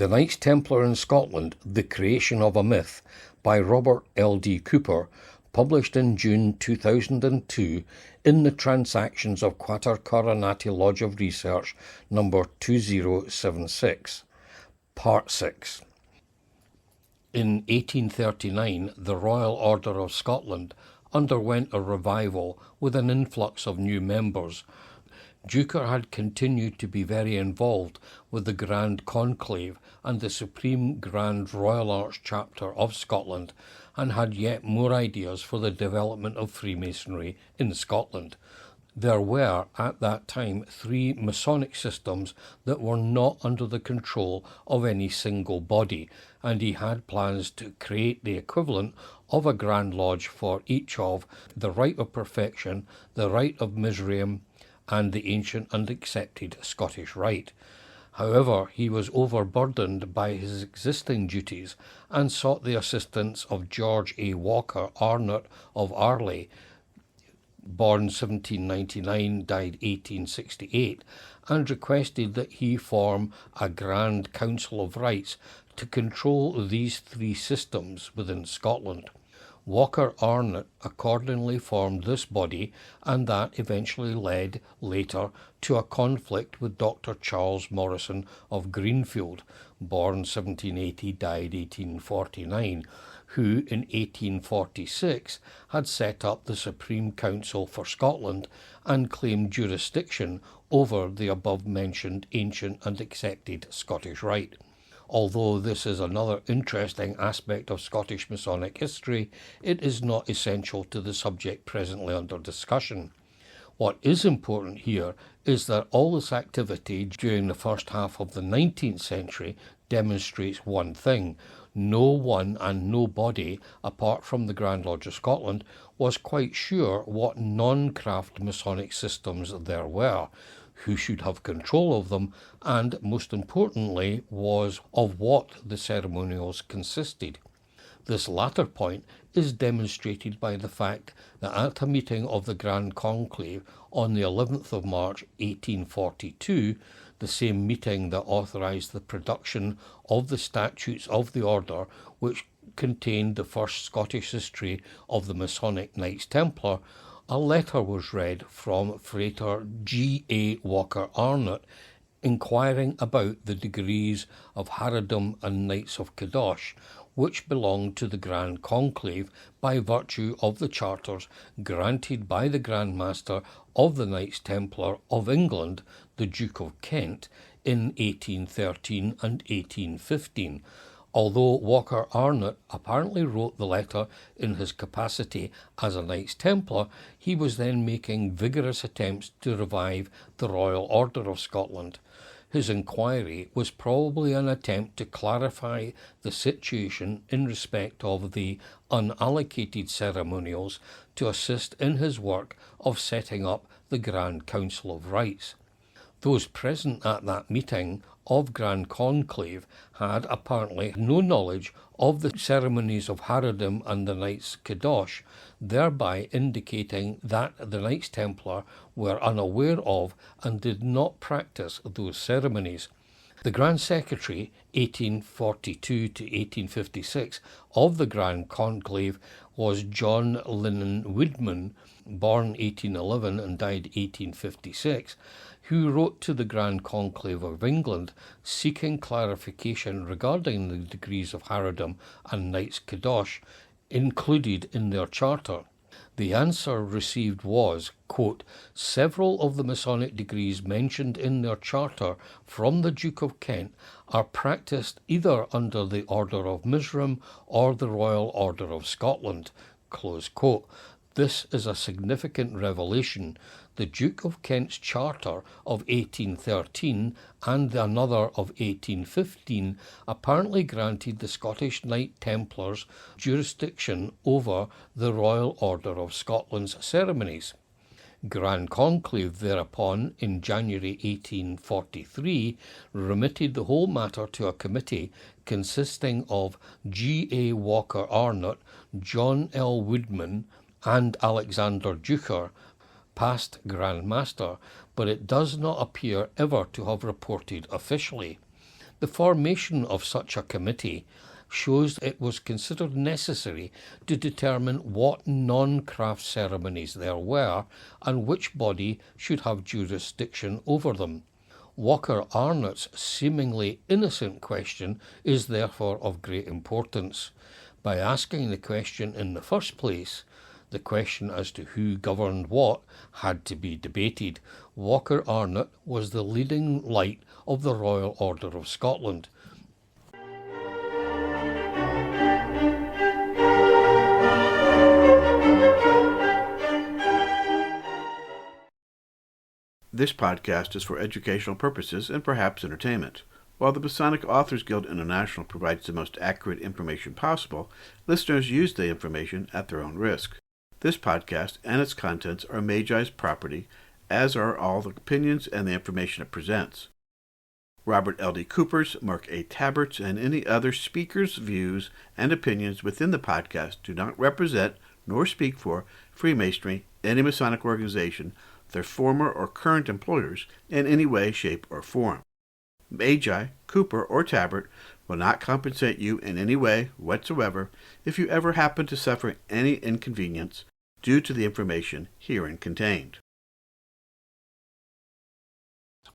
The Knights Templar in Scotland, The Creation of a Myth, by Robert L.D. Cooper, published in June 2002 in the Transactions of Quater Coronati Lodge of Research, number 2076, Part 6. In 1839, the Royal Order of Scotland underwent a revival with an influx of new members. Duker had continued to be very involved with the Grand Conclave and the Supreme Grand Royal Arch Chapter of Scotland, and had yet more ideas for the development of Freemasonry in Scotland. There were, at that time, 3 Masonic systems that were not under the control of any single body, and he had plans to create the equivalent of a Grand Lodge for each of the Rite of Perfection, the Rite of Miserium, and the ancient and accepted Scottish Rite. However, he was overburdened by his existing duties and sought the assistance of George A. Walker Arnott of Arley, born 1799, died 1868, and requested that he form a Grand Council of Rites to control these 3 systems within Scotland. Walker Arnott accordingly formed this body, and that eventually led later to a conflict with Dr. Charles Morrison of Greenfield, born 1780, died 1849, who in 1846 had set up the Supreme Council for Scotland and claimed jurisdiction over the above-mentioned ancient and accepted Scottish Rite. Although this is another interesting aspect of Scottish Masonic history, it is not essential to the subject presently under discussion. What is important here is that all this activity during the first half of the 19th century demonstrates one thing: no one and nobody, apart from the Grand Lodge of Scotland, was quite sure what non-craft Masonic systems there were, who should have control of them, and, most importantly, was of what the ceremonials consisted. This latter point is demonstrated by the fact that at a meeting of the Grand Conclave on the 11th of March 1842, the same meeting that authorised the production of the statutes of the order, which contained the first Scottish history of the Masonic Knights Templar, a letter was read from Frater G. A. Walker Arnott, inquiring about the degrees of Harridom and Knights of Kadosh, which belonged to the Grand Conclave by virtue of the charters granted by the Grand Master of the Knights Templar of England, the Duke of Kent, in 1813 and 1815. Although Walker Arnott apparently wrote the letter in his capacity as a Knights Templar, he was then making vigorous attempts to revive the Royal Order of Scotland. His inquiry was probably an attempt to clarify the situation in respect of the unallocated ceremonials to assist in his work of setting up the Grand Council of Rites. Those present at that meeting of Grand Conclave had apparently no knowledge of the ceremonies of Harridom and the Knights Kadosh, thereby indicating that the Knights Templar were unaware of and did not practice those ceremonies. The Grand Secretary, 1842 to 1856, of the Grand Conclave was John Linnan Woodman, born 1811 and died 1856, who wrote to the Grand Conclave of England seeking clarification regarding the degrees of Harridom and Knights Kadosh included in their charter. The answer received was, quote, "Several of the Masonic degrees mentioned in their charter from the Duke of Kent are practised either under the Order of Miserium or the Royal Order of Scotland," close quote. This is a significant revelation. The Duke of Kent's charter of 1813 and another of 1815 apparently granted the Scottish Knight Templars jurisdiction over the Royal Order of Scotland's ceremonies. Grand Conclave thereupon, in January 1843, remitted the whole matter to a committee consisting of G. A. Walker Arnott, John L. Woodman, and Alexander Duker, past Grand Master, but it does not appear ever to have reported officially. The formation of such a committee shows it was considered necessary to determine what non-craft ceremonies there were and which body should have jurisdiction over them. Walker Arnott's seemingly innocent question is therefore of great importance. By asking the question in the first place, the question as to who governed what had to be debated. Walker Arnott was the leading light of the Royal Order of Scotland. This podcast is for educational purposes and perhaps entertainment. While the Masonic Authors Guild International provides the most accurate information possible, listeners use the information at their own risk. This podcast and its contents are Magi's property, as are all the opinions and the information it presents. Robert L.D. Cooper's, Mark A. Tabert's, and any other speakers' views and opinions within the podcast do not represent nor speak for Freemasonry, any Masonic organization, their former or current employers, in any way, shape, or form. Magi, Cooper, or Tabert will not compensate you in any way whatsoever if you ever happen to suffer any inconvenience due to the information herein contained.